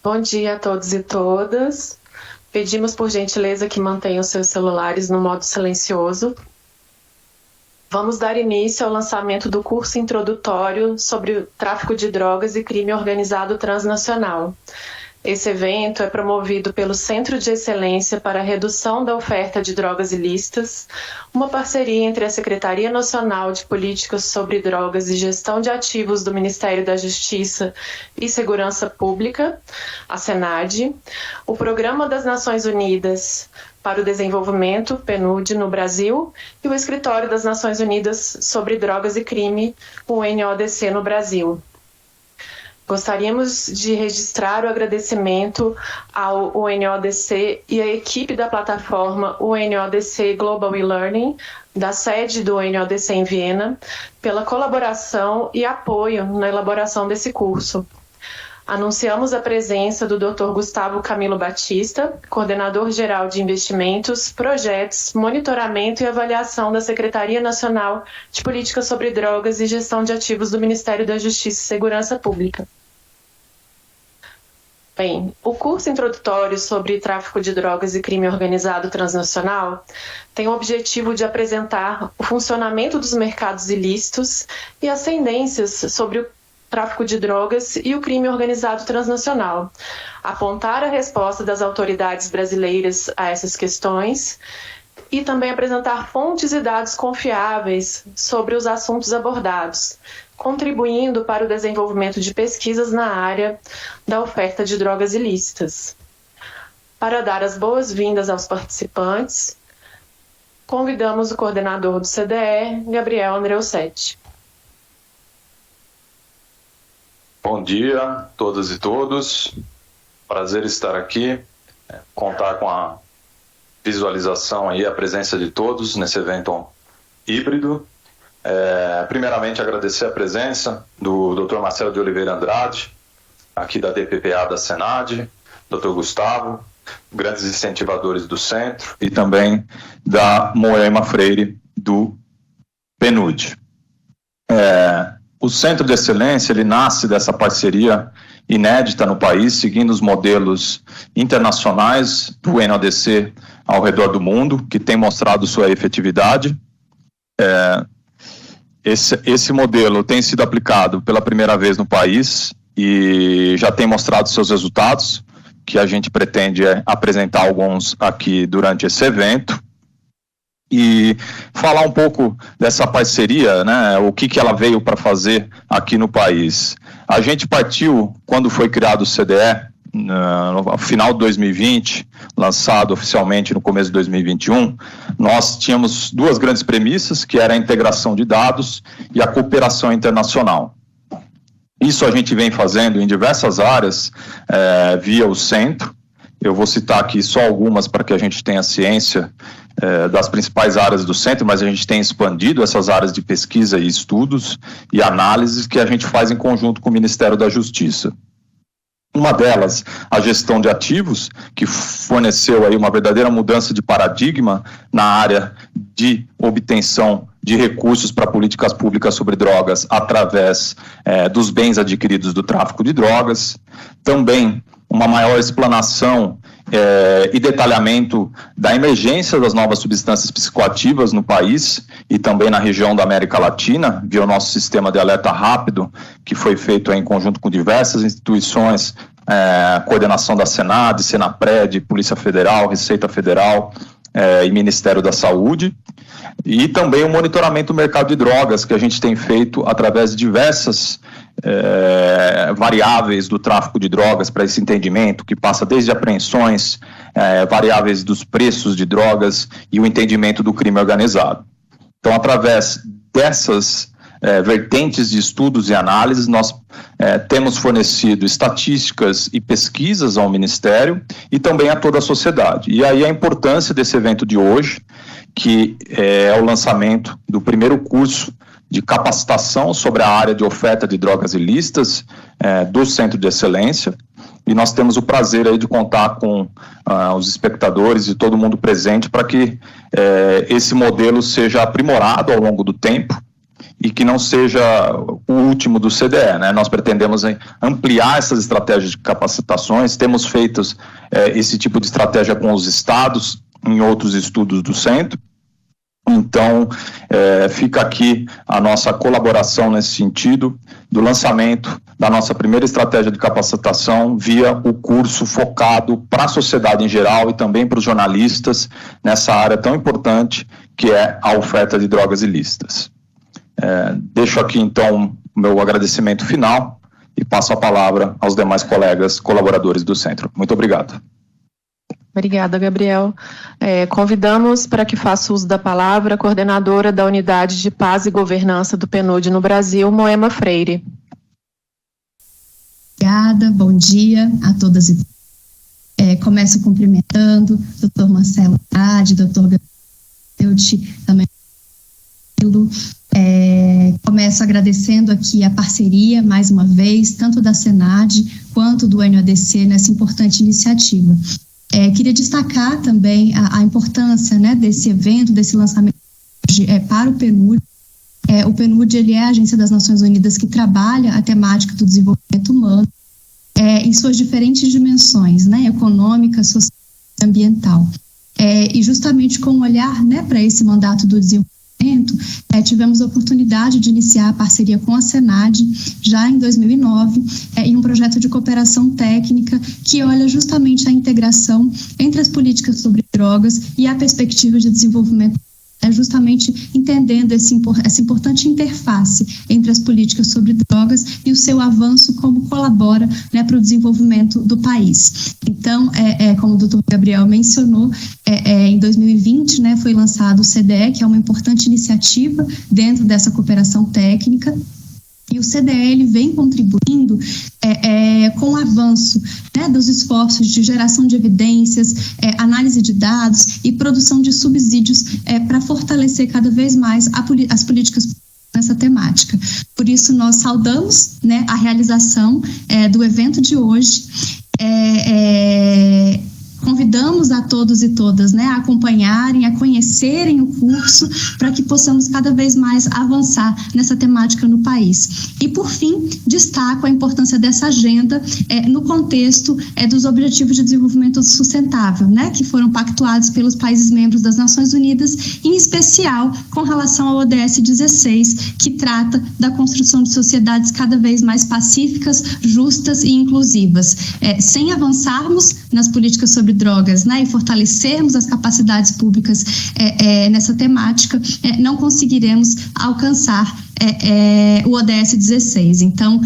Bom dia a todos e todas. Pedimos por gentileza que mantenham seus celulares no modo silencioso. Vamos dar início ao lançamento do curso introdutório sobre o tráfico de drogas e crime organizado transnacional. Esse evento é promovido pelo Centro de Excelência para a Redução da Oferta de Drogas Ilícitas, uma parceria entre a Secretaria Nacional de Políticas sobre Drogas e Gestão de Ativos do Ministério da Justiça e Segurança Pública, a SENAD, o Programa das Nações Unidas para o Desenvolvimento, PNUD, no Brasil, e o Escritório das Nações Unidas sobre Drogas e Crime, o UNODC, no Brasil. Gostaríamos de registrar o agradecimento ao UNODC e à equipe da plataforma UNODC Global e-Learning, da sede do UNODC em Viena, pela colaboração e apoio na elaboração desse curso. Anunciamos a presença do Dr. Gustavo Camilo Batista, coordenador-geral de investimentos, projetos, monitoramento e avaliação da Secretaria Nacional de Políticas sobre Drogas e Gestão de Ativos do Ministério da Justiça e Segurança Pública. Bem, o curso introdutório sobre tráfico de drogas e crime organizado transnacional tem o objetivo de apresentar o funcionamento dos mercados ilícitos e as tendências sobre o tráfico de drogas e o crime organizado transnacional, apontar a resposta das autoridades brasileiras a essas questões e também apresentar fontes e dados confiáveis sobre os assuntos abordados, contribuindo para o desenvolvimento de pesquisas na área da oferta de drogas ilícitas. Para dar as boas-vindas aos participantes, convidamos o coordenador do CDE, Gabriel Andreusetti. Bom dia a todas e todos, prazer estar aqui, contar com a visualização e a presença de todos nesse evento híbrido. Primeiramente agradecer a presença do Dr. Marcelo de Oliveira Andrade, aqui da DPPA da SENAD, Dr. Gustavo, grandes incentivadores do centro, e também da Moema Freire, do PNUD. O Centro de Excelência ele nasce dessa parceria inédita no país, seguindo os modelos internacionais do UNODC ao redor do mundo, que tem mostrado sua efetividade. Esse modelo tem sido aplicado pela primeira vez no país e já tem mostrado seus resultados, que a gente pretende apresentar alguns aqui durante esse evento. E falar um pouco dessa parceria, né, o que ela veio para fazer aqui no país. A gente partiu, quando foi criado o CDE, no final de 2020, lançado oficialmente no começo de 2021, nós tínhamos duas grandes premissas, que era a integração de dados e a cooperação internacional. Isso a gente vem fazendo em diversas áreas, via o centro. Eu vou citar aqui só algumas para que a gente tenha ciência das principais áreas do centro, mas a gente tem expandido essas áreas de pesquisa e estudos e análises que a gente faz em conjunto com o Ministério da Justiça. Uma delas, a gestão de ativos, que forneceu aí uma verdadeira mudança de paradigma na área de obtenção de recursos para políticas públicas sobre drogas através dos bens adquiridos do tráfico de drogas. Também uma maior explanação e detalhamento da emergência das novas substâncias psicoativas no país e também na região da América Latina, via o nosso sistema de alerta rápido, que foi feito em conjunto com diversas instituições, coordenação da SENAD, SENAPRED, Polícia Federal, Receita Federal e Ministério da Saúde. E também o monitoramento do mercado de drogas, que a gente tem feito através de diversas variáveis do tráfico de drogas para esse entendimento, que passa desde apreensões, variáveis dos preços de drogas e o entendimento do crime organizado. Então, através dessas vertentes de estudos e análises, nós temos fornecido estatísticas e pesquisas ao Ministério e também a toda a sociedade. E aí a importância desse evento de hoje, que é o lançamento do primeiro curso de capacitação sobre a área de oferta de drogas ilícitas do Centro de Excelência, e nós temos o prazer aí de contar com os espectadores e todo mundo presente para que esse modelo seja aprimorado ao longo do tempo e que não seja o último do CDE, né? Nós pretendemos ampliar essas estratégias de capacitações, temos feito esse tipo de estratégia com os estados em outros estudos do centro. Então, fica aqui a nossa colaboração nesse sentido, do lançamento da nossa primeira estratégia de capacitação via o curso focado para a sociedade em geral e também para os jornalistas nessa área tão importante que é a oferta de drogas ilícitas. Deixo aqui, então, o meu agradecimento final e passo a palavra aos demais colegas colaboradores do Centro. Muito obrigado. Obrigada, Gabriel. Convidamos para que faça uso da palavra a coordenadora da Unidade de Paz e Governança do PNUD no Brasil, Moema Freire. Obrigada, bom dia a todas e todos. Começo cumprimentando o Dr. Marcelo Andrade, Dr. Gabriel, também começo agradecendo aqui a parceria, mais uma vez, tanto da Senad quanto do NODC nessa importante iniciativa. Queria destacar também a importância, né, desse evento, desse lançamento para o PNUD. O PNUD ele é a Agência das Nações Unidas que trabalha a temática do desenvolvimento humano em suas diferentes dimensões, né, econômica, social e ambiental. E justamente com um olhar, né, para esse mandato do desenvolvimento, tivemos a oportunidade de iniciar a parceria com a Senad já em 2009 em um projeto de cooperação técnica que olha justamente a integração entre as políticas sobre drogas e a perspectiva de desenvolvimento, justamente entendendo essa importante interface entre as políticas sobre drogas e o seu avanço, como colabora, né, para o desenvolvimento do país. Então, como o Dr. Gabriel mencionou, em 2020, né, foi lançado o CDE, que é uma importante iniciativa dentro dessa cooperação técnica. E o CDE ele vem contribuindo com o avanço, né, dos esforços de geração de evidências, análise de dados e produção de subsídios para fortalecer cada vez mais as políticas nessa temática. Por isso, nós saudamos, né, a realização do evento de hoje. Convidamos a todos e todas, né, a acompanharem, a conhecerem o curso, para que possamos cada vez mais avançar nessa temática no país. E, por fim, destaco a importância dessa agenda no contexto dos Objetivos de Desenvolvimento Sustentável, né, que foram pactuados pelos países membros das Nações Unidas, em especial com relação ao ODS 16, que trata da construção de sociedades cada vez mais pacíficas, justas e inclusivas. Sem avançarmos nas políticas sobre drogas, né, e fortalecermos as capacidades públicas nessa temática, não conseguiremos alcançar o ODS 16. Então,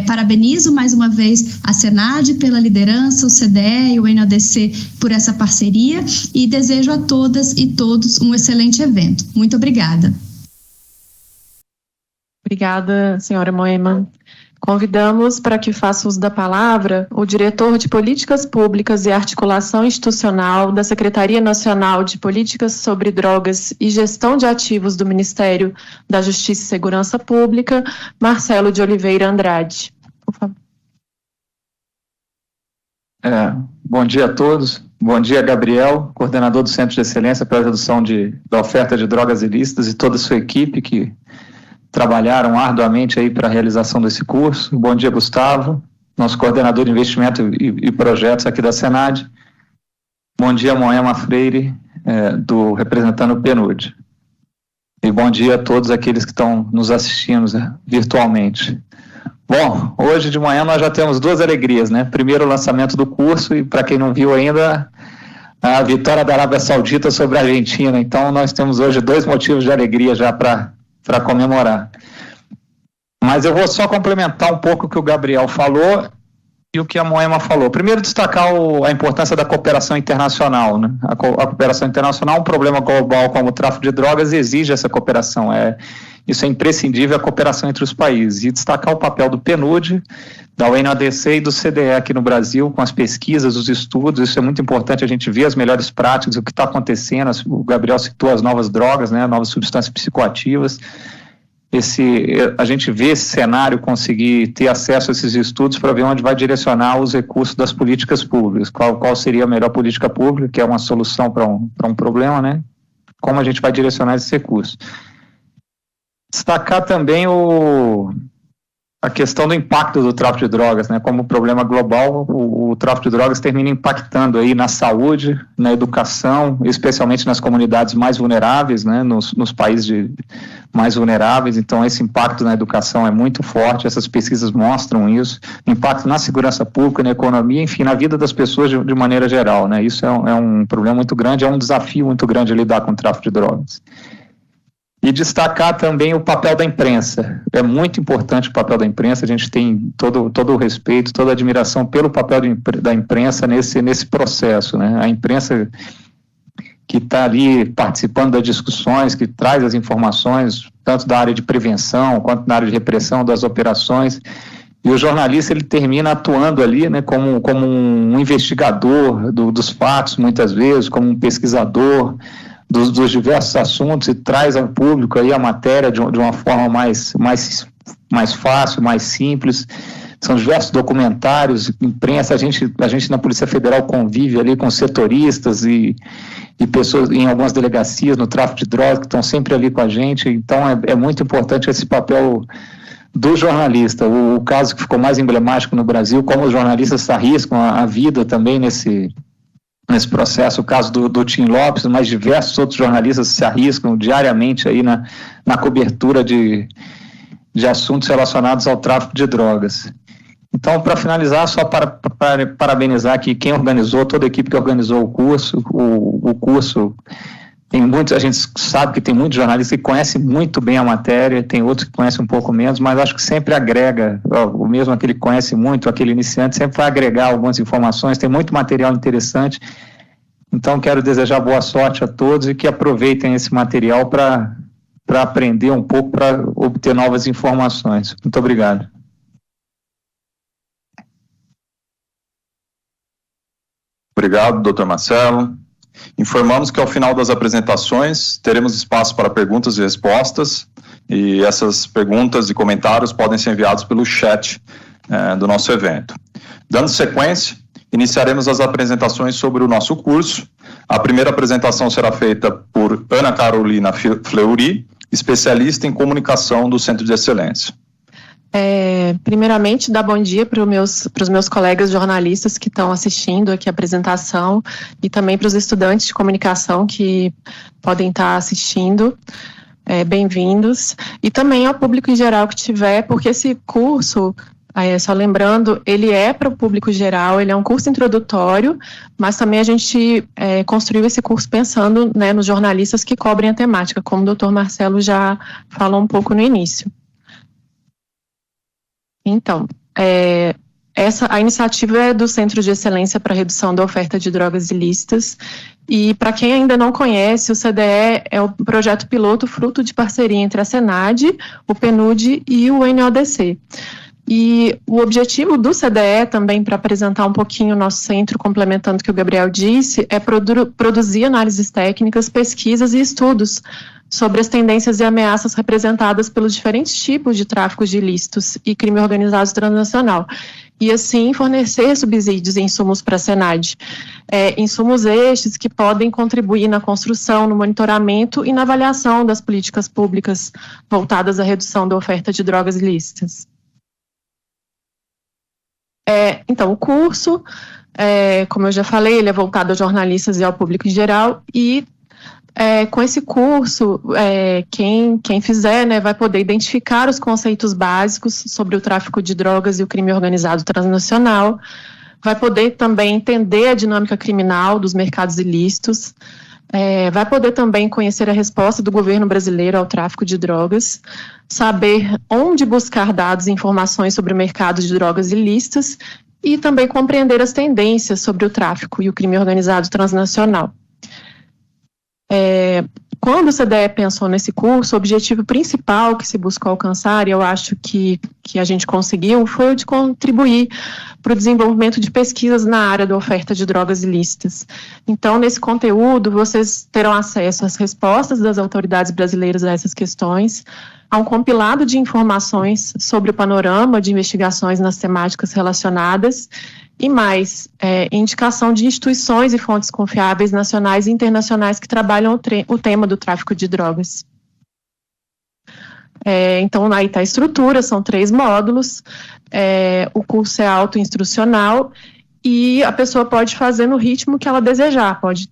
parabenizo mais uma vez a Senad pela liderança, o CDE e o NODC por essa parceria e desejo a todas e todos um excelente evento. Muito obrigada. Obrigada, senhora Moema. Convidamos para que faça uso da palavra o diretor de Políticas Públicas e Articulação Institucional da Secretaria Nacional de Políticas sobre Drogas e Gestão de Ativos do Ministério da Justiça e Segurança Pública, Marcelo de Oliveira Andrade. Por favor. Bom dia a todos. Bom dia, Gabriel, coordenador do Centro de Excelência para a Redução da Oferta de Drogas Ilícitas, e toda a sua equipe que trabalharam arduamente aí para a realização desse curso. Bom dia, Gustavo, nosso coordenador de investimento e projetos aqui da Senad. Bom dia, Moema Freire, representando o PNUD. E bom dia a todos aqueles que estão nos assistindo virtualmente. Bom, hoje de manhã nós já temos duas alegrias, né? Primeiro, o lançamento do curso e, para quem não viu ainda, a vitória da Arábia Saudita sobre a Argentina. Então, nós temos hoje dois motivos de alegria já para comemorar. Mas eu vou só complementar um pouco o que o Gabriel falou e o que a Moema falou. Primeiro, destacar a importância da cooperação internacional, né? A cooperação internacional é um problema global como o tráfico de drogas e exige essa cooperação. Isso é imprescindível, a cooperação entre os países. E destacar o papel do PNUD, da UNODC e do CDE aqui no Brasil, com as pesquisas, os estudos. Isso é muito importante, a gente ver as melhores práticas, o que está acontecendo. O Gabriel citou as novas drogas, né, novas substâncias psicoativas. A gente vê esse cenário, conseguir ter acesso a esses estudos para ver onde vai direcionar os recursos das políticas públicas. Qual seria a melhor política pública, que é uma solução para um problema, né? Como a gente vai direcionar esses recursos. Destacar também a questão do impacto do tráfico de drogas, né? Como problema global, o tráfico de drogas termina impactando aí na saúde, na educação, especialmente nas comunidades mais vulneráveis, né? Nos países mais vulneráveis. Então, esse impacto na educação é muito forte, essas pesquisas mostram isso, impacto na segurança pública, na economia, enfim, na vida das pessoas de maneira geral, né? Isso é um problema muito grande, é um desafio muito grande lidar com o tráfico de drogas. E destacar também o papel da imprensa. É muito importante o papel da imprensa, a gente tem todo o respeito, toda a admiração pelo papel da imprensa nesse processo, né? A imprensa que está ali participando das discussões, que traz as informações, tanto da área de prevenção, quanto da área de repressão das operações, e o jornalista ele termina atuando ali, né, como um investigador dos fatos, muitas vezes, como um pesquisador dos diversos assuntos, e traz ao público aí a matéria de uma forma mais fácil, mais simples. São diversos documentários, imprensa, a gente na Polícia Federal convive ali com setoristas e pessoas em algumas delegacias no tráfico de drogas que estão sempre ali com a gente, então é muito importante esse papel do jornalista. O caso que ficou mais emblemático no Brasil, como os jornalistas se arriscam a vida também nesse processo, o caso do Tim Lopes, mas diversos outros jornalistas se arriscam diariamente aí na cobertura de assuntos relacionados ao tráfico de drogas. Então, para finalizar, só para parabenizar aqui quem organizou, toda a equipe que organizou o curso. O curso tem muitos, a gente sabe que tem muitos jornalistas que conhecem muito bem a matéria, tem outros que conhecem um pouco menos, mas acho que sempre agrega, o mesmo aquele que conhece muito, aquele iniciante, sempre vai agregar algumas informações, tem muito material interessante. Então, quero desejar boa sorte a todos e que aproveitem esse material para aprender um pouco, para obter novas informações. Muito obrigado. Obrigado, doutor Marcelo. Informamos que ao final das apresentações teremos espaço para perguntas e respostas, e essas perguntas e comentários podem ser enviados pelo chat do nosso evento. Dando sequência, iniciaremos as apresentações sobre o nosso curso. A primeira apresentação será feita por Ana Carolina Fleury, especialista em comunicação do Centro de Excelência. Primeiramente, dar bom dia para os meus colegas jornalistas que estão assistindo aqui a apresentação e também para os estudantes de comunicação que podem estar assistindo. Bem-vindos. E também ao público em geral que tiver, porque esse curso, só lembrando, ele é para o público geral, ele é um curso introdutório, mas também a gente construiu esse curso pensando, né, nos jornalistas que cobrem a temática, como o doutor Marcelo já falou um pouco no início. Então, a iniciativa é do Centro de Excelência para a Redução da Oferta de Drogas Ilícitas, e para quem ainda não conhece, o CDE é o projeto piloto fruto de parceria entre a SENAD, o PNUD e o NODC. E o objetivo do CDE, também para apresentar um pouquinho o nosso centro, complementando o que o Gabriel disse, é produzir análises técnicas, pesquisas e estudos sobre as tendências e ameaças representadas pelos diferentes tipos de tráficos de ilícitos e crime organizado transnacional, e assim fornecer subsídios e insumos para a SENAD. Insumos estes que podem contribuir na construção, no monitoramento e na avaliação das políticas públicas voltadas à redução da oferta de drogas ilícitas. Então, o curso, como eu já falei, ele é voltado a jornalistas e ao público em geral, e com esse curso, quem fizer, né, vai poder identificar os conceitos básicos sobre o tráfico de drogas e o crime organizado transnacional, vai poder também entender a dinâmica criminal dos mercados ilícitos, vai poder também conhecer a resposta do governo brasileiro ao tráfico de drogas, saber onde buscar dados e informações sobre o mercado de drogas ilícitas e também compreender as tendências sobre o tráfico e o crime organizado transnacional. Quando o CDE pensou nesse curso, o objetivo principal que se buscou alcançar, e eu acho que a gente conseguiu, foi o de contribuir para o desenvolvimento de pesquisas na área da oferta de drogas ilícitas. Então, nesse conteúdo, vocês terão acesso às respostas das autoridades brasileiras a essas questões, a um compilado de informações sobre o panorama de investigações nas temáticas relacionadas, e mais, indicação de instituições e fontes confiáveis nacionais e internacionais que trabalham o tema do tráfico de drogas. Então, aí está a estrutura, são 3 módulos, o curso é autoinstrucional e a pessoa pode fazer no ritmo que ela desejar, pode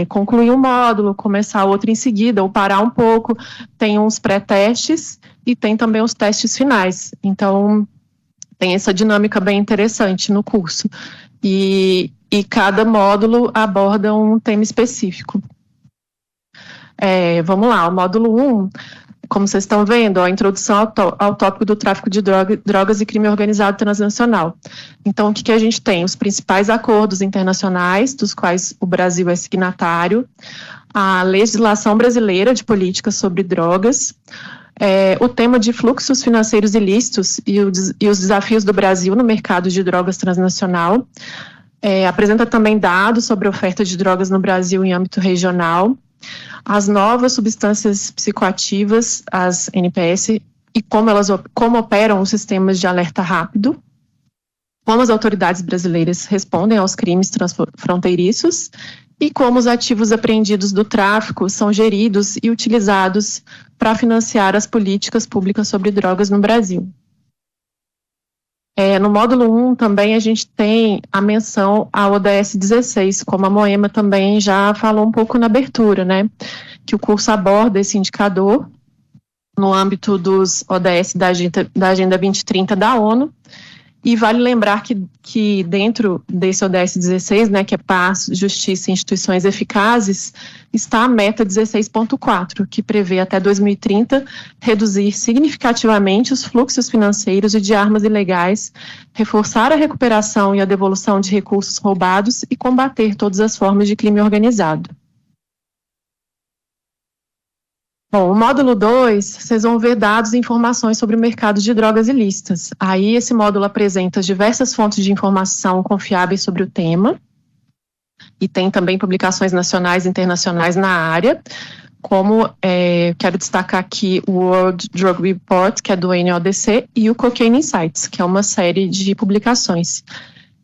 concluir um módulo, começar outro em seguida, ou parar um pouco. Tem uns pré-testes e tem também os testes finais. Então, tem essa dinâmica bem interessante no curso. E cada módulo aborda um tema específico. Vamos lá, o módulo 1, como vocês estão vendo, a introdução ao tópico do tráfico de drogas e crime organizado transnacional. Então, o que a gente tem? Os principais acordos internacionais, dos quais o Brasil é signatário, a legislação brasileira de políticas sobre drogas, o tema de fluxos financeiros ilícitos e os desafios do Brasil no mercado de drogas transnacional, apresenta também dados sobre a oferta de drogas no Brasil em âmbito regional, as novas substâncias psicoativas, as NPS, e como operam os sistemas de alerta rápido, como as autoridades brasileiras respondem aos crimes transfronteiriços e como os ativos apreendidos do tráfico são geridos e utilizados para financiar as políticas públicas sobre drogas no Brasil. No módulo 1 também a gente tem a menção à ODS 16, como a Moema também já falou um pouco na abertura, né? Que o curso aborda esse indicador no âmbito dos ODS da Agenda 2030 da ONU. E vale lembrar que dentro desse ODS 16, né, que é paz, justiça e instituições eficazes, está a meta 16.4, que prevê até 2030 reduzir significativamente os fluxos financeiros e de armas ilegais, reforçar a recuperação e a devolução de recursos roubados e combater todas as formas de crime organizado. Bom, o módulo 2, vocês vão ver dados e informações sobre o mercado de drogas ilícitas. Aí esse módulo apresenta diversas fontes de informação confiáveis sobre o tema e tem também publicações nacionais e internacionais na área, como quero destacar aqui o World Drug Report, que é do NODC, e o Cocaine Insights, que é uma série de publicações.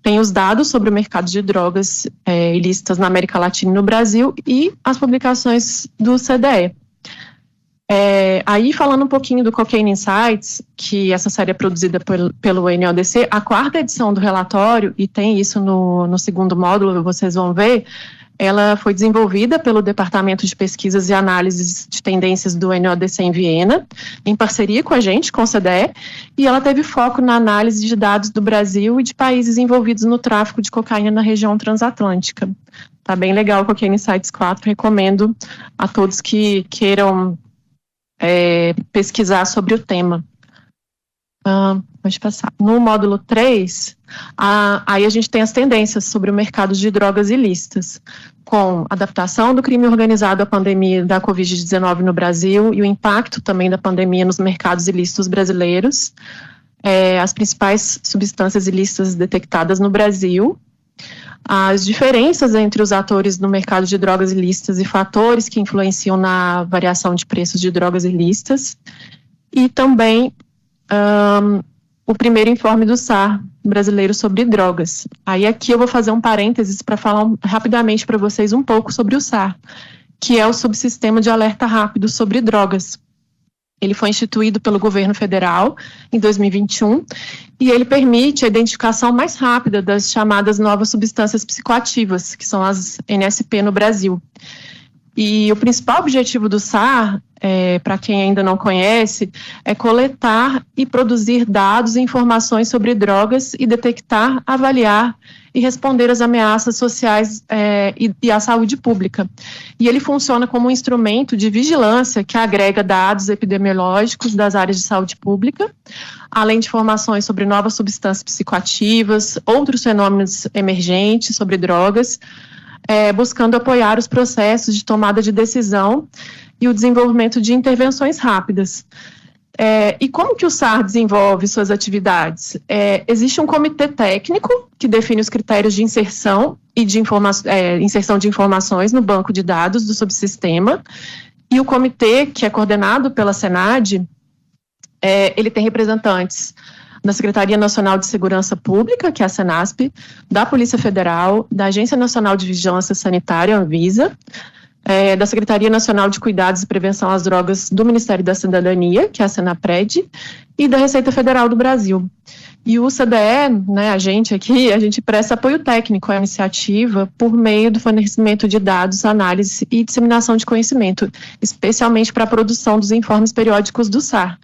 Tem os dados sobre o mercado de drogas ilícitas na América Latina e no Brasil e as publicações do CDE. Aí, falando um pouquinho do Cocaine Insights, que essa série é produzida pelo NODC, a 4ª edição do relatório, e tem isso no segundo módulo, vocês vão ver, ela foi desenvolvida pelo Departamento de Pesquisas e Análises de Tendências do NODC em Viena, em parceria com a gente, com o CDE, e ela teve foco na análise de dados do Brasil e de países envolvidos no tráfico de cocaína na região transatlântica. Tá bem legal o Cocaine Insights 4, recomendo a todos que queiram pesquisar sobre o tema. Pode passar. No módulo 3, aí a gente tem as tendências sobre o mercado de drogas ilícitas, com adaptação do crime organizado à pandemia da Covid-19 no Brasil e o impacto também da pandemia nos mercados ilícitos brasileiros, as principais substâncias ilícitas detectadas no Brasil, as diferenças entre os atores no mercado de drogas ilícitas e fatores que influenciam na variação de preços de drogas ilícitas, e também o primeiro informe do SAR brasileiro sobre drogas. Aí aqui eu vou fazer um parênteses para falar rapidamente para vocês um pouco sobre o SAR, que é o subsistema de alerta rápido sobre drogas. Ele foi instituído pelo governo federal em 2021 e ele permite a identificação mais rápida das chamadas novas substâncias psicoativas, que são as NSP no Brasil. E o principal objetivo do SAR, para quem ainda não conhece, é coletar e produzir dados e informações sobre drogas e detectar, avaliar e responder às ameaças sociais e à saúde pública. E ele funciona como um instrumento de vigilância que agrega dados epidemiológicos das áreas de saúde pública, além de informações sobre novas substâncias psicoativas, outros fenômenos emergentes sobre drogas, buscando apoiar os processos de tomada de decisão e o desenvolvimento de intervenções rápidas. E como que o SAR desenvolve suas atividades? Existe um comitê técnico que define os critérios de inserção e de inserção de informações no banco de dados do subsistema, e o comitê, que é coordenado pela SENAD, ele tem representantes da Secretaria Nacional de Segurança Pública, que é a SENASP, da Polícia Federal, da Agência Nacional de Vigilância Sanitária, Anvisa, da Secretaria Nacional de Cuidados e Prevenção às Drogas do Ministério da Cidadania, que é a Senapred, e da Receita Federal do Brasil. E o CDE, né, a gente presta apoio técnico à iniciativa por meio do fornecimento de dados, análise e disseminação de conhecimento, especialmente para a produção dos informes periódicos do SAR.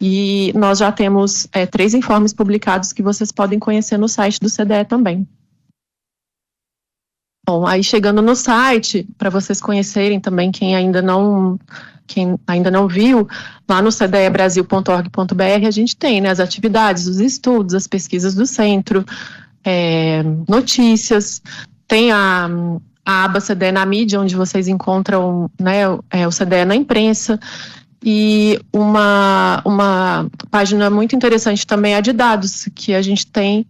E nós já temos 3 informes publicados que vocês podem conhecer no site do CDE também. Bom, aí chegando no site, para vocês conhecerem também, quem ainda não viu, lá no cdebrasil.org.br a gente tem, né, as atividades, os estudos, as pesquisas do centro, notícias, tem a aba CDE na mídia, onde vocês encontram, né, o CDE na imprensa, e uma página muito interessante também é a de dados, que a gente tem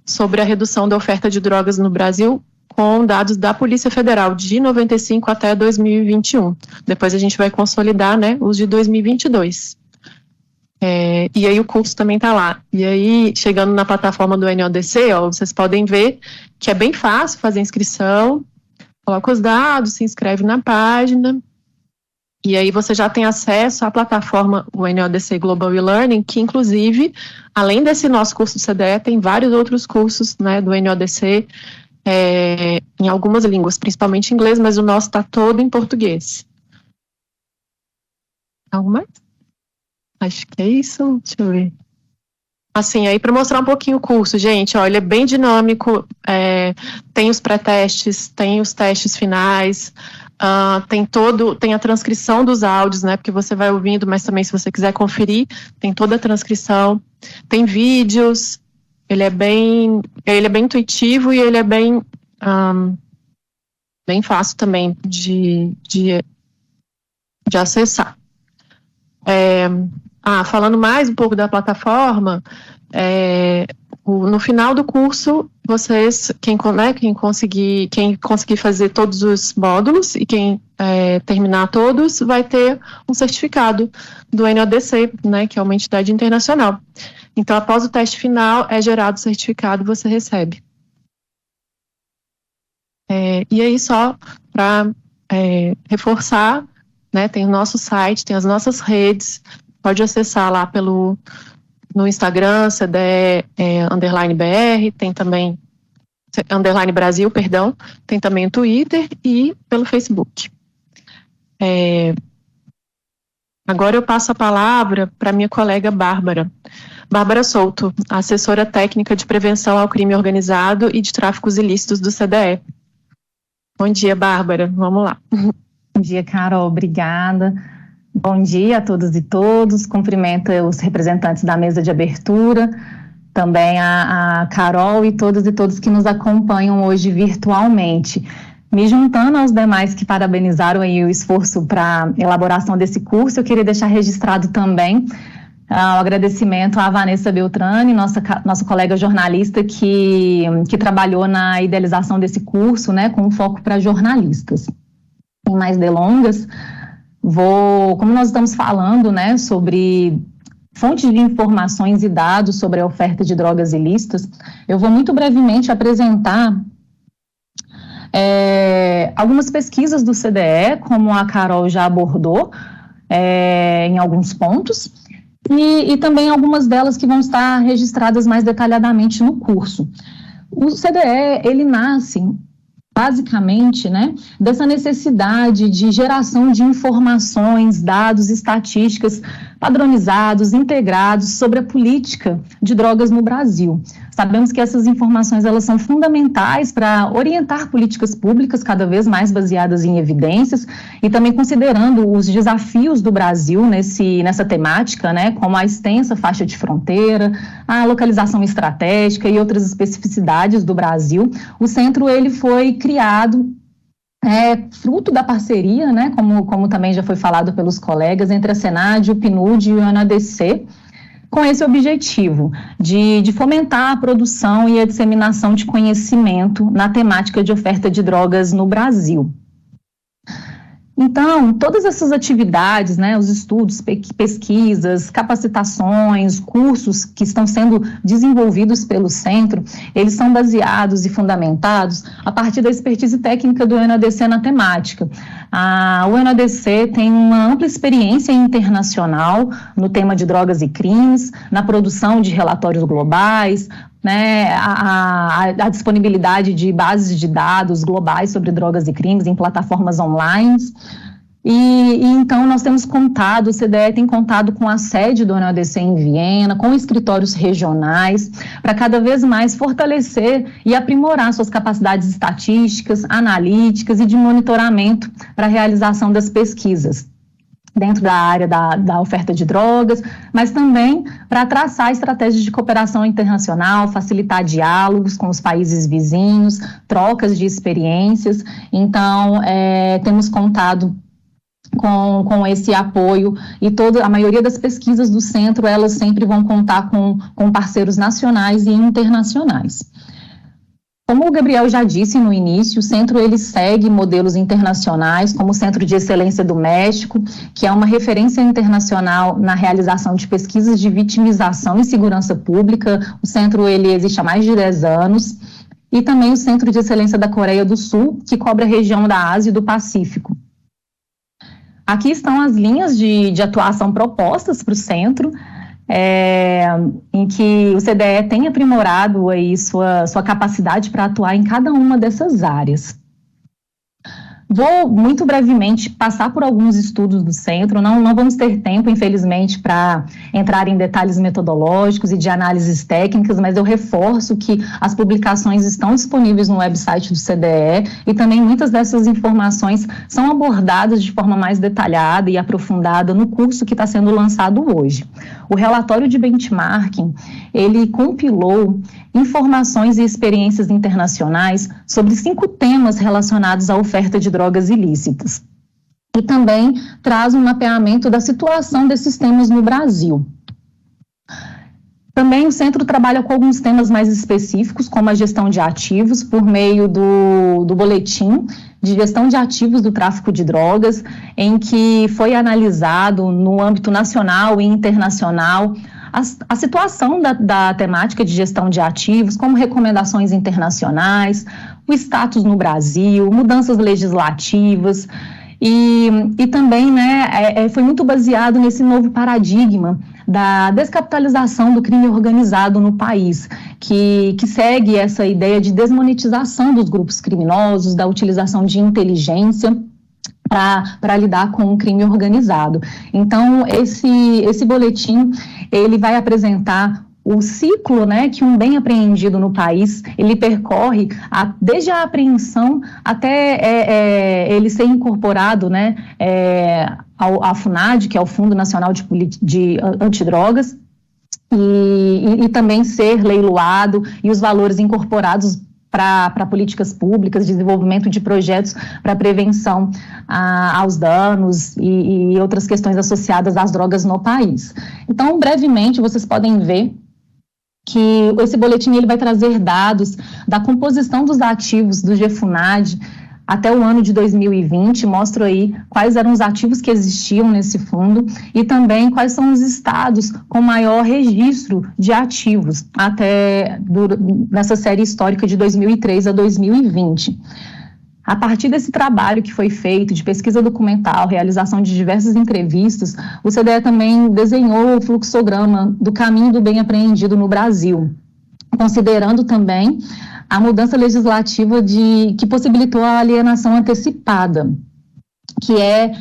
sobre a redução da oferta de drogas no Brasil, com dados da Polícia Federal de 95 até 2021. Depois a gente vai consolidar, né, os de 2022. E aí o curso também está lá. E aí, chegando na plataforma do NODC, vocês podem ver que é bem fácil fazer inscrição, coloca os dados, se inscreve na página, e aí você já tem acesso à plataforma, o NODC Global E-Learning, que inclusive, além desse nosso curso do CDE, tem vários outros cursos, né, do NODC, em algumas línguas, principalmente inglês, mas o nosso está todo em português. Algo mais? Acho que é isso, deixa eu ver. Assim, aí para mostrar um pouquinho o curso, gente, ele é bem dinâmico, tem os pré-testes, tem os testes finais, tem a transcrição dos áudios, né, porque você vai ouvindo, mas também se você quiser conferir, tem toda a transcrição, tem vídeos. Ele é bem intuitivo e ele é bem fácil também de acessar. Falando mais um pouco da plataforma, no final do curso, vocês, quem conseguir fazer todos os módulos e quem terminar todos, vai ter um certificado do NODC, né, que é uma entidade internacional. Então, após o teste final, é gerado o certificado e você recebe. E aí, só para reforçar, né, tem o nosso site, tem as nossas redes, pode acessar lá no Instagram, CDE_BR, tem também, _Brasil, perdão, tem também o Twitter e pelo Facebook. Agora eu passo a palavra para minha colega Bárbara Souto, assessora técnica de prevenção ao crime organizado e de tráficos ilícitos do CDE. Bom dia, Bárbara, vamos lá. Bom dia, Carol, obrigada. Bom dia a todos e todos, cumprimento os representantes da mesa de abertura, também a Carol e todos que nos acompanham hoje virtualmente. Me juntando aos demais que parabenizaram aí o esforço para a elaboração desse curso, eu queria deixar registrado também o agradecimento à Vanessa Beltrani, nossa colega jornalista que trabalhou na idealização desse curso, né, com foco para jornalistas. Sem mais delongas, como nós estamos falando, né, sobre fontes de informações e dados sobre a oferta de drogas ilícitas, eu vou muito brevemente apresentar algumas pesquisas do CDE, como a Carol já abordou em alguns pontos, e também algumas delas que vão estar registradas mais detalhadamente no curso. O CDE, ele nasce basicamente, né, dessa necessidade de geração de informações, dados, estatísticas padronizados, integrados sobre a política de drogas no Brasil. Sabemos que essas informações, elas são fundamentais para orientar políticas públicas cada vez mais baseadas em evidências e também considerando os desafios do Brasil nessa temática, né, como a extensa faixa de fronteira, a localização estratégica e outras especificidades do Brasil. O centro, ele foi criado fruto da parceria, né, como também já foi falado pelos colegas, entre a Senad, o PNUD e o NODC, com esse objetivo de fomentar a produção e a disseminação de conhecimento na temática de oferta de drogas no Brasil. Então, todas essas atividades, né, os estudos, pesquisas, capacitações, cursos que estão sendo desenvolvidos pelo centro, eles são baseados e fundamentados a partir da expertise técnica do UNODC na temática. O UNODC tem uma ampla experiência internacional no tema de drogas e crimes, na produção de relatórios globais, né, a disponibilidade de bases de dados globais sobre drogas e crimes em plataformas online. E então nós temos contado, o CDE tem contado com a sede do UNODC em Viena, com escritórios regionais, para cada vez mais fortalecer e aprimorar suas capacidades estatísticas, analíticas e de monitoramento para a realização das pesquisas dentro da área da oferta de drogas, mas também para traçar estratégias de cooperação internacional, facilitar diálogos com os países vizinhos, trocas de experiências. Então, temos contado com esse apoio e a maioria das pesquisas do centro, elas sempre vão contar com parceiros nacionais e internacionais. Como o Gabriel já disse no início, o centro ele segue modelos internacionais, como o Centro de Excelência do México, que é uma referência internacional na realização de pesquisas de vitimização e segurança pública. O centro ele existe há mais de 10 anos. E também o Centro de Excelência da Coreia do Sul, que cobre a região da Ásia e do Pacífico. Aqui estão as linhas de atuação propostas para o centro, em que o CDE tem aprimorado aí sua capacidade para atuar em cada uma dessas áreas. Vou muito brevemente passar por alguns estudos do centro, não vamos ter tempo, infelizmente, para entrar em detalhes metodológicos e de análises técnicas, mas eu reforço que as publicações estão disponíveis no website do CDE e também muitas dessas informações são abordadas de forma mais detalhada e aprofundada no curso que está sendo lançado hoje. O relatório de benchmarking, ele compilou informações e experiências internacionais sobre 5 temas relacionados à oferta de drogas ilícitas. E também traz um mapeamento da situação desses temas no Brasil. Também o centro trabalha com alguns temas mais específicos, como a gestão de ativos, por meio do boletim de gestão de ativos do tráfico de drogas, em que foi analisado no âmbito nacional e internacional a situação da temática de gestão de ativos, como recomendações internacionais, o status no Brasil, mudanças legislativas, e também foi muito baseado nesse novo paradigma da descapitalização do crime organizado no país, que segue essa ideia de desmonetização dos grupos criminosos, da utilização de inteligência para lidar com o crime organizado. Então, esse boletim, ele vai apresentar o ciclo, que um bem apreendido no país, ele percorre desde a apreensão até ele ser incorporado, à FUNAD, que é o Fundo Nacional de Antidrogas, e também ser leiloado e os valores incorporados para políticas públicas, desenvolvimento de projetos para prevenção aos danos e outras questões associadas às drogas no país. Então, brevemente, vocês podem ver que esse boletim ele vai trazer dados da composição dos ativos do GFUNAD até o ano de 2020, mostra aí quais eram os ativos que existiam nesse fundo e também quais são os estados com maior registro de ativos nessa série histórica de 2003 a 2020. A partir desse trabalho que foi feito de pesquisa documental, realização de diversas entrevistas, o CDE também desenhou o fluxograma do caminho do bem apreendido no Brasil, considerando também a mudança legislativa que possibilitou a alienação antecipada, que é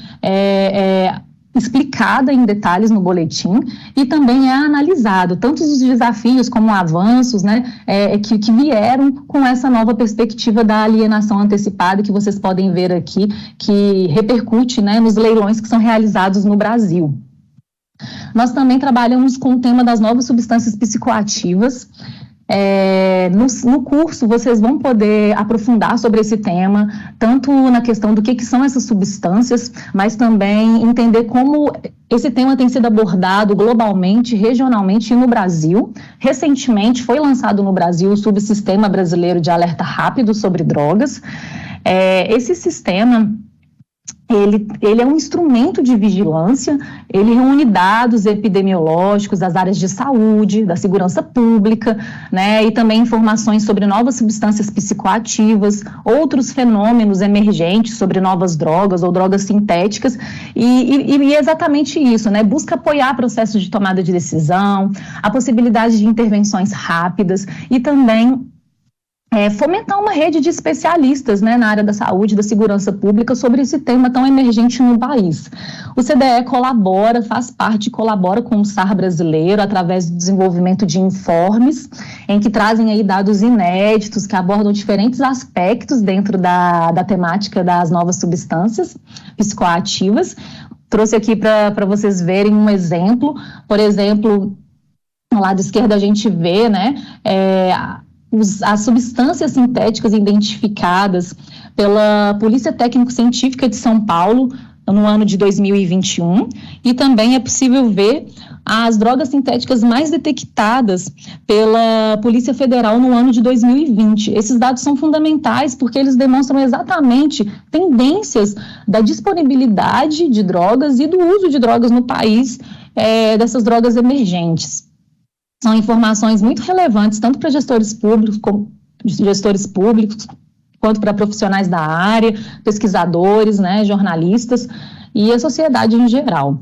explicada em detalhes no boletim e também é analisado tanto os desafios como avanços, que vieram com essa nova perspectiva da alienação antecipada que vocês podem ver aqui, que repercute, nos leilões que são realizados no Brasil. Nós também trabalhamos com o tema das novas substâncias psicoativas. No curso vocês vão poder aprofundar sobre esse tema, tanto na questão do que são essas substâncias, mas também entender como esse tema tem sido abordado globalmente, regionalmente e no Brasil. Recentemente foi lançado no Brasil o Subsistema Brasileiro de Alerta Rápido sobre Drogas. Esse sistema Ele é um instrumento de vigilância, ele reúne dados epidemiológicos das áreas de saúde, da segurança pública, né, e também informações sobre novas substâncias psicoativas, outros fenômenos emergentes sobre novas drogas ou drogas sintéticas, e é exatamente isso, né, busca apoiar processos de tomada de decisão, a possibilidade de intervenções rápidas e também fomentar uma rede de especialistas, né, na área da saúde e da segurança pública sobre esse tema tão emergente no país. O CDE colabora com o SAR brasileiro através do desenvolvimento de informes em que trazem aí dados inéditos que abordam diferentes aspectos dentro da temática das novas substâncias psicoativas. Trouxe aqui para vocês verem um exemplo. Por exemplo, no lado esquerdo a gente vê, né, as substâncias sintéticas identificadas pela Polícia Técnico-Científica de São Paulo no ano de 2021, e também é possível ver as drogas sintéticas mais detectadas pela Polícia Federal no ano de 2020. Esses dados são fundamentais porque eles demonstram exatamente tendências da disponibilidade de drogas e do uso de drogas no país, dessas drogas emergentes. São informações muito relevantes, tanto para gestores públicos, quanto para profissionais da área, pesquisadores, né, jornalistas e a sociedade em geral.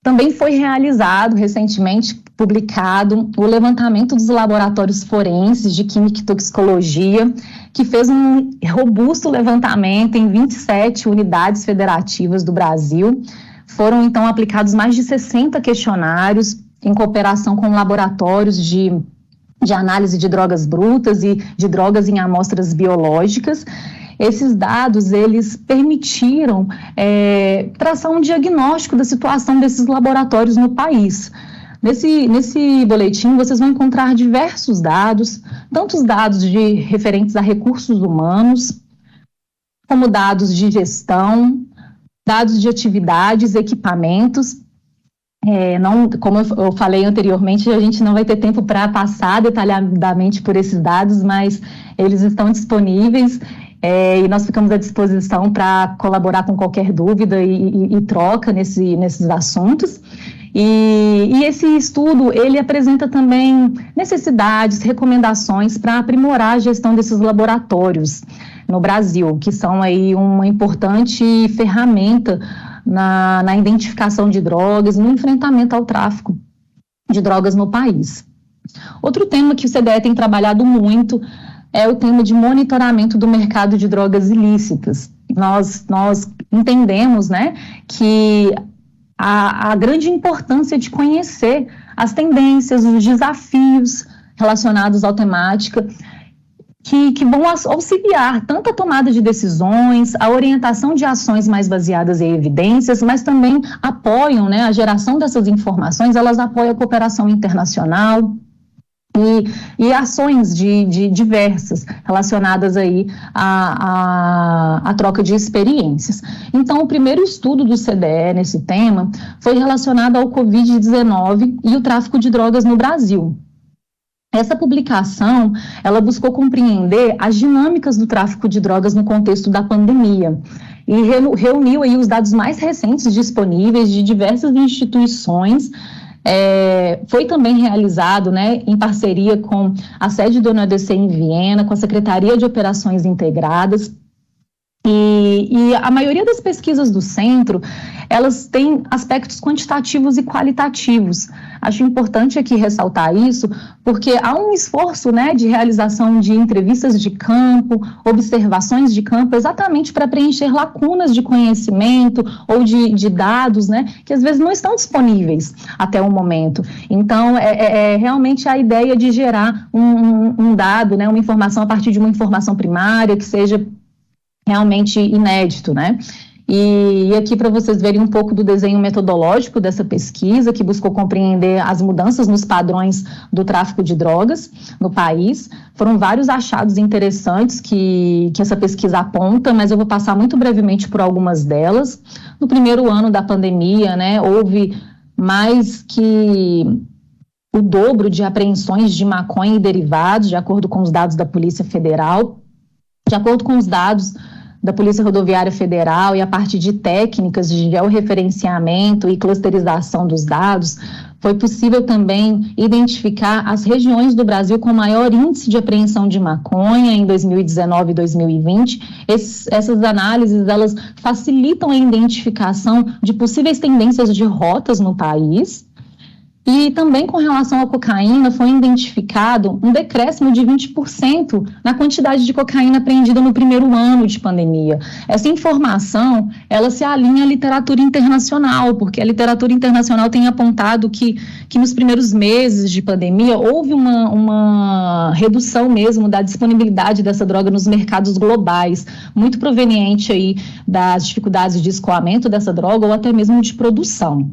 Também foi realizado, recentemente publicado, o levantamento dos laboratórios forenses de Química e Toxicologia, que fez um robusto levantamento em 27 unidades federativas do Brasil. Foram, então, aplicados mais de 60 questionários em cooperação com laboratórios de análise de drogas brutas e de drogas em amostras biológicas. Esses dados, eles permitiram traçar um diagnóstico da situação desses laboratórios no país. Nesse boletim, vocês vão encontrar diversos dados, tanto os dados referentes a recursos humanos, como dados de gestão, dados de atividades, equipamentos. Como eu falei anteriormente, a gente não vai ter tempo para passar detalhadamente por esses dados, mas eles estão disponíveis e nós ficamos à disposição para colaborar com qualquer dúvida e troca nesses assuntos. E esse estudo, ele apresenta também necessidades, recomendações para aprimorar a gestão desses laboratórios no Brasil, que são aí uma importante ferramenta na identificação de drogas, no enfrentamento ao tráfico de drogas no país. Outro tema que o CDE tem trabalhado muito é o tema de monitoramento do mercado de drogas ilícitas. Nós entendemos, né, que a grande importância de conhecer as tendências, os desafios relacionados à temática, que vão auxiliar tanto a tomada de decisões, a orientação de ações mais baseadas em evidências, mas também apoiam, né, a geração dessas informações, elas apoiam a cooperação internacional e ações diversas relacionadas aí à troca de experiências. Então, o primeiro estudo do CDE nesse tema foi relacionado ao Covid-19 e o tráfico de drogas no Brasil. Essa publicação, ela buscou compreender as dinâmicas do tráfico de drogas no contexto da pandemia e reuniu aí os dados mais recentes disponíveis de diversas instituições. Foi também realizado, né, em parceria com a sede do ONU-ADC em Viena, com a Secretaria de Operações Integradas. E a maioria das pesquisas do centro, elas têm aspectos quantitativos e qualitativos. Acho importante aqui ressaltar isso, porque há um esforço, né, de realização de entrevistas de campo, observações de campo, exatamente para preencher lacunas de conhecimento ou de dados, né, que às vezes não estão disponíveis até o momento. Então, realmente a ideia de gerar um dado, né, uma informação a partir de uma informação primária que seja realmente inédito, né? E aqui para vocês verem um pouco do desenho metodológico dessa pesquisa, que buscou compreender as mudanças nos padrões do tráfico de drogas no país. Foram vários achados interessantes que essa pesquisa aponta, mas eu vou passar muito brevemente por algumas delas. No primeiro ano da pandemia, né, houve mais que o dobro de apreensões de maconha e derivados, de acordo com os dados da Polícia Federal. De acordo com os dados da Polícia Rodoviária Federal e a partir de técnicas de georreferenciamento e clusterização dos dados, foi possível também identificar as regiões do Brasil com maior índice de apreensão de maconha em 2019 e 2020. Essas análises, elas facilitam a identificação de possíveis tendências de rotas no país. E também com relação à cocaína, foi identificado um decréscimo de 20% na quantidade de cocaína apreendida no primeiro ano de pandemia. Essa informação, ela se alinha à literatura internacional, porque a literatura internacional tem apontado que nos primeiros meses de pandemia houve uma redução mesmo da disponibilidade dessa droga nos mercados globais, muito proveniente aí das dificuldades de escoamento dessa droga ou até mesmo de produção.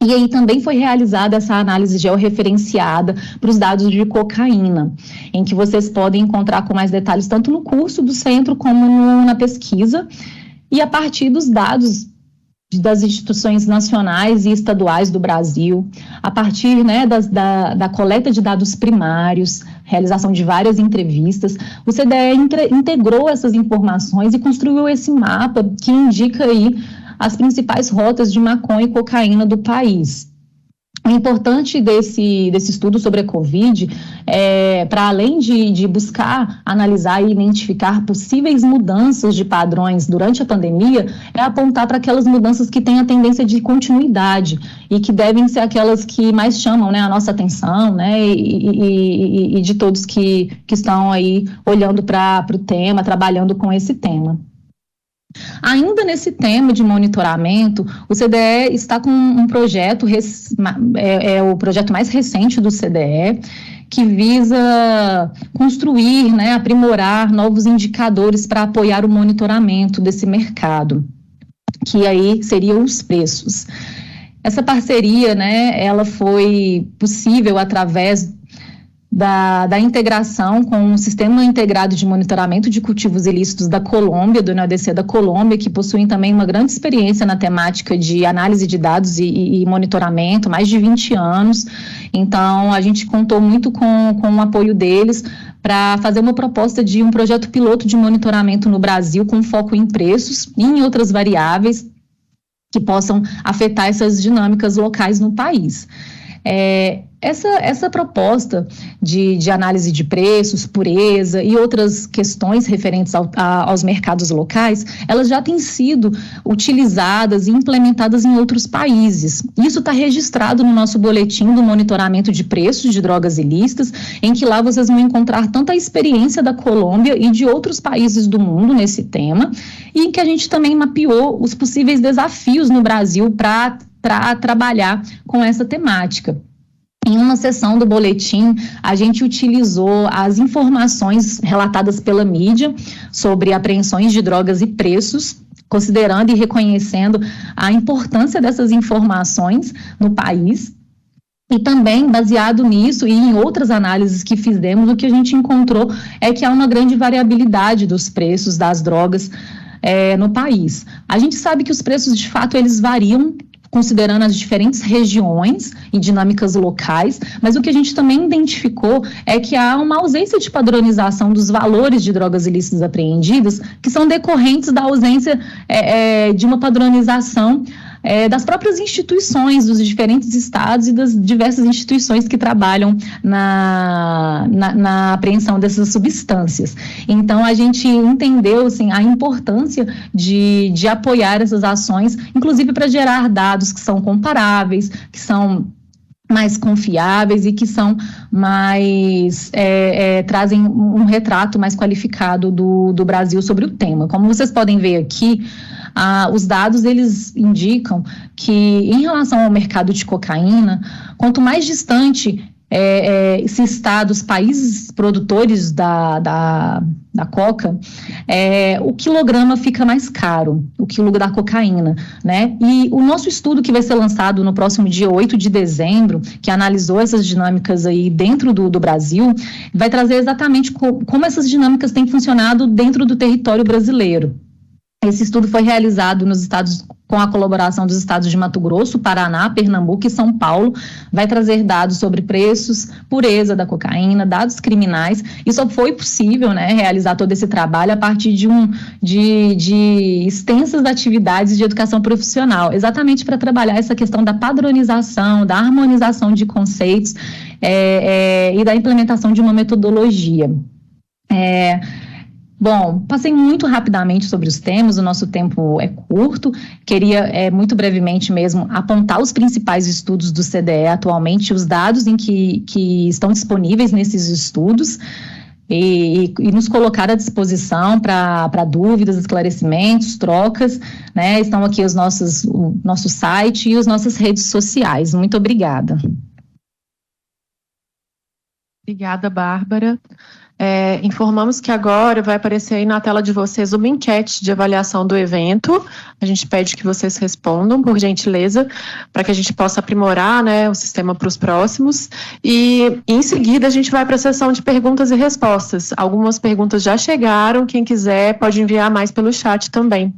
E aí também foi realizada essa análise georreferenciada para os dados de cocaína, em que vocês podem encontrar com mais detalhes tanto no curso do centro como na pesquisa, e a partir dos dados das instituições nacionais e estaduais do Brasil, a partir, né, da coleta de dados primários, realização de várias entrevistas, o CDE integrou essas informações e construiu esse mapa que indica aí as principais rotas de maconha e cocaína do país. O importante desse estudo sobre a Covid para além de buscar, analisar e identificar possíveis mudanças de padrões durante a pandemia, é apontar para aquelas mudanças que têm a tendência de continuidade e que devem ser aquelas que mais chamam, né, a nossa atenção, né, e de todos que estão aí olhando para o tema, trabalhando com esse tema. Ainda nesse tema de monitoramento, o CDE está com um projeto, o projeto mais recente do CDE, que visa construir, né, aprimorar novos indicadores para apoiar o monitoramento desse mercado, que aí seriam os preços. Essa parceria, né, ela foi possível através da integração com o Sistema Integrado de Monitoramento de Cultivos Ilícitos da Colômbia, do NODC da Colômbia, que possuem também uma grande experiência na temática de análise de dados e monitoramento, mais de 20 anos. Então, a gente contou muito com o apoio deles para fazer uma proposta de um projeto piloto de monitoramento no Brasil com foco em preços e em outras variáveis que possam afetar essas dinâmicas locais no país. Essa proposta de análise de preços, pureza e outras questões referentes aos mercados locais, elas já têm sido utilizadas e implementadas em outros países. Isso está registrado no nosso boletim do monitoramento de preços de drogas ilícitas, em que lá vocês vão encontrar tanto a experiência da Colômbia e de outros países do mundo nesse tema, e em que a gente também mapeou os possíveis desafios no Brasil para trabalhar com essa temática. Em uma sessão do boletim, a gente utilizou as informações relatadas pela mídia sobre apreensões de drogas e preços, considerando e reconhecendo a importância dessas informações no país. E também, baseado nisso e em outras análises que fizemos, o que a gente encontrou é que há uma grande variabilidade dos preços das drogas no país. A gente sabe que os preços, de fato, eles variam considerando as diferentes regiões e dinâmicas locais, mas o que a gente também identificou é que há uma ausência de padronização dos valores de drogas ilícitas apreendidas, que são decorrentes da ausência de uma padronização das próprias instituições dos diferentes estados e das diversas instituições que trabalham na apreensão dessas substâncias. Então, a gente entendeu assim, a importância de apoiar essas ações, inclusive para gerar dados que são comparáveis, que são mais confiáveis e que são mais trazem um retrato mais qualificado do Brasil sobre o tema. Como vocês podem ver aqui, os dados eles indicam que, em relação ao mercado de cocaína, quanto mais distante se está dos países produtores da coca, o quilograma fica mais caro, o quilo da cocaína, né? E o nosso estudo, que vai ser lançado no próximo dia 8 de dezembro, que analisou essas dinâmicas aí dentro do Brasil, vai trazer exatamente como essas dinâmicas têm funcionado dentro do território brasileiro. Esse estudo foi realizado nos estados com a colaboração dos estados de Mato Grosso, Paraná, Pernambuco e São Paulo, vai trazer dados sobre preços, pureza da cocaína, dados criminais, e só foi possível, né, realizar todo esse trabalho a partir de extensas atividades de educação profissional, exatamente para trabalhar essa questão da padronização, da harmonização de conceitos e da implementação de uma metodologia. Bom, passei muito rapidamente sobre os temas, o nosso tempo é curto, queria muito brevemente mesmo apontar os principais estudos do CDE atualmente, os dados em que estão disponíveis nesses estudos e nos colocar à disposição para dúvidas, esclarecimentos, trocas, né? Estão aqui o nosso site e as nossas redes sociais. Muito obrigada. Obrigada, Bárbara. Informamos que agora vai aparecer aí na tela de vocês uma enquete de avaliação do evento. A gente pede que vocês respondam, por gentileza, para que a gente possa aprimorar, né, o sistema para os próximos. E em seguida a gente vai para a sessão de perguntas e respostas. Algumas perguntas já chegaram, quem quiser pode enviar mais pelo chat também.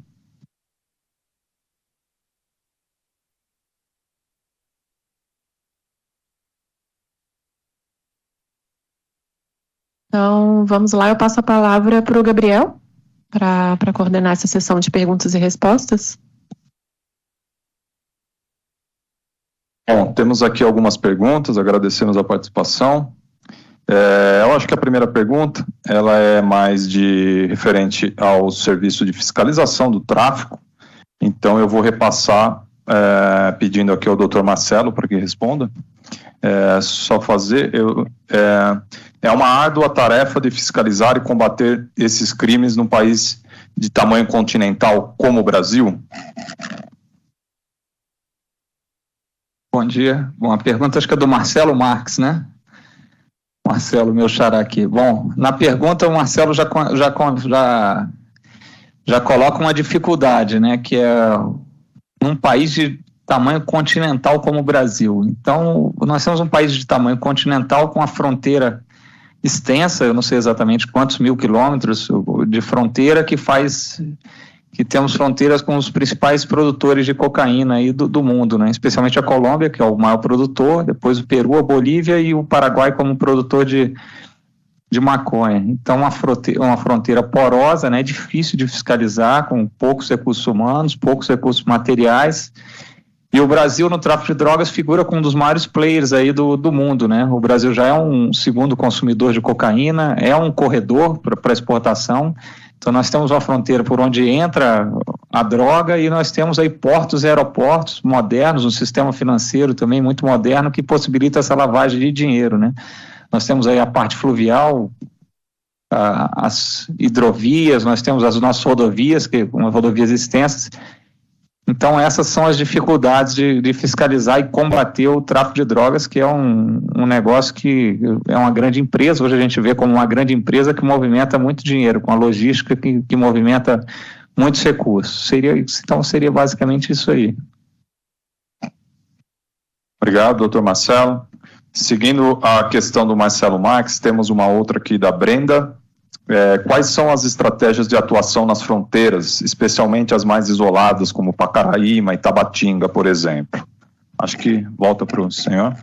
Então, vamos lá, eu passo a palavra para o Gabriel, para coordenar essa sessão de perguntas e respostas. Bom, temos aqui algumas perguntas, agradecemos a participação. Eu acho que a primeira pergunta, ela é mais referente ao serviço de fiscalização do tráfico, então eu vou repassar, pedindo aqui ao Dr. Marcelo para que responda. É uma árdua tarefa de fiscalizar e combater esses crimes num país de tamanho continental como o Brasil? Bom dia. Bom, a pergunta acho que é do Marcelo Marques, né? Marcelo, meu xará aqui. Bom, na pergunta o Marcelo já coloca uma dificuldade, né? Que é um país de tamanho continental como o Brasil. Então, nós temos um país de tamanho continental com a fronteira extensa, eu não sei exatamente quantos mil quilômetros de fronteira, que temos fronteiras com os principais produtores de cocaína aí do mundo, né? Especialmente a Colômbia, que é o maior produtor, depois o Peru, a Bolívia e o Paraguai como produtor de maconha. Então, uma fronteira porosa, né? Difícil de fiscalizar, com poucos recursos humanos, poucos recursos materiais. E o Brasil, no tráfico de drogas, figura como um dos maiores players aí do mundo, né? O Brasil já é um segundo consumidor de cocaína, é um corredor para exportação. Então, nós temos uma fronteira por onde entra a droga e nós temos aí portos e aeroportos modernos, um sistema financeiro também muito moderno que possibilita essa lavagem de dinheiro, né? Nós temos aí a parte fluvial, as hidrovias, nós temos as nossas rodovias, rodovias extensas. Então, essas são as dificuldades de fiscalizar e combater o tráfico de drogas, que é um negócio que é uma grande empresa. Hoje a gente vê como uma grande empresa que movimenta muito dinheiro, com a logística que movimenta muitos recursos. Então, seria basicamente isso aí. Obrigado, doutor Marcelo. Seguindo a questão do Marcelo Marques, temos uma outra aqui da Brenda. Quais são as estratégias de atuação nas fronteiras, especialmente as mais isoladas, como Pacaraíma e Tabatinga, por exemplo? Acho que volta para o senhor.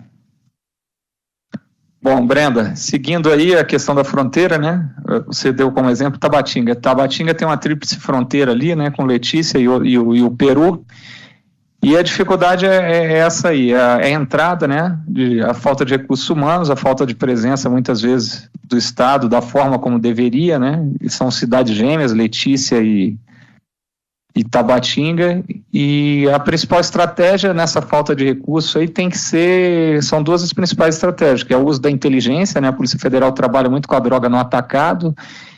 Bom, Brenda, seguindo aí a questão da fronteira, né? Você deu como exemplo Tabatinga. Tabatinga tem uma tríplice fronteira ali, né? Com Letícia e o Peru. E a dificuldade é essa aí, a entrada, né, a falta de recursos humanos, a falta de presença, muitas vezes, do Estado, da forma como deveria, né, e são cidades gêmeas, Letícia e Tabatinga, e a principal estratégia nessa falta de recursos aí são duas as principais estratégias, que é o uso da inteligência, né, a Polícia Federal trabalha muito com a droga no atacado,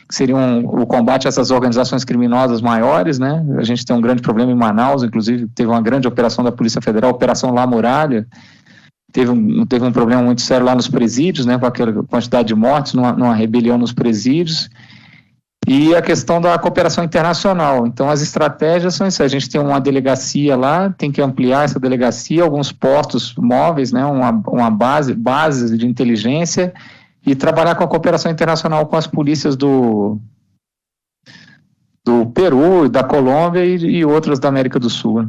que seria o combate a essas organizações criminosas maiores, né? A gente tem um grande problema em Manaus, inclusive teve uma grande operação da Polícia Federal, Operação La Muralha, teve um problema muito sério lá nos presídios, né? Com aquela quantidade de mortes, numa rebelião nos presídios, e a questão da cooperação internacional. Então, as estratégias são isso, a gente tem uma delegacia lá, tem que ampliar essa delegacia, alguns postos móveis, né? Uma base de inteligência, e trabalhar com a cooperação internacional com as polícias dos do Peru, da Colômbia e outras da América do Sul.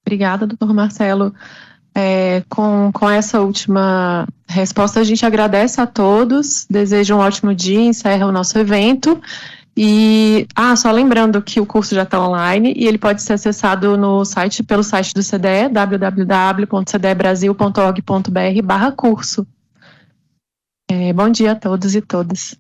Obrigada, doutor Marcelo. Com essa última resposta, a gente agradece a todos, deseja um ótimo dia, encerra o nosso evento. E, só lembrando que o curso já está online e ele pode ser acessado pelo site do CDE, www.cdebrasil.org.br/curso. Bom dia a todos e todas.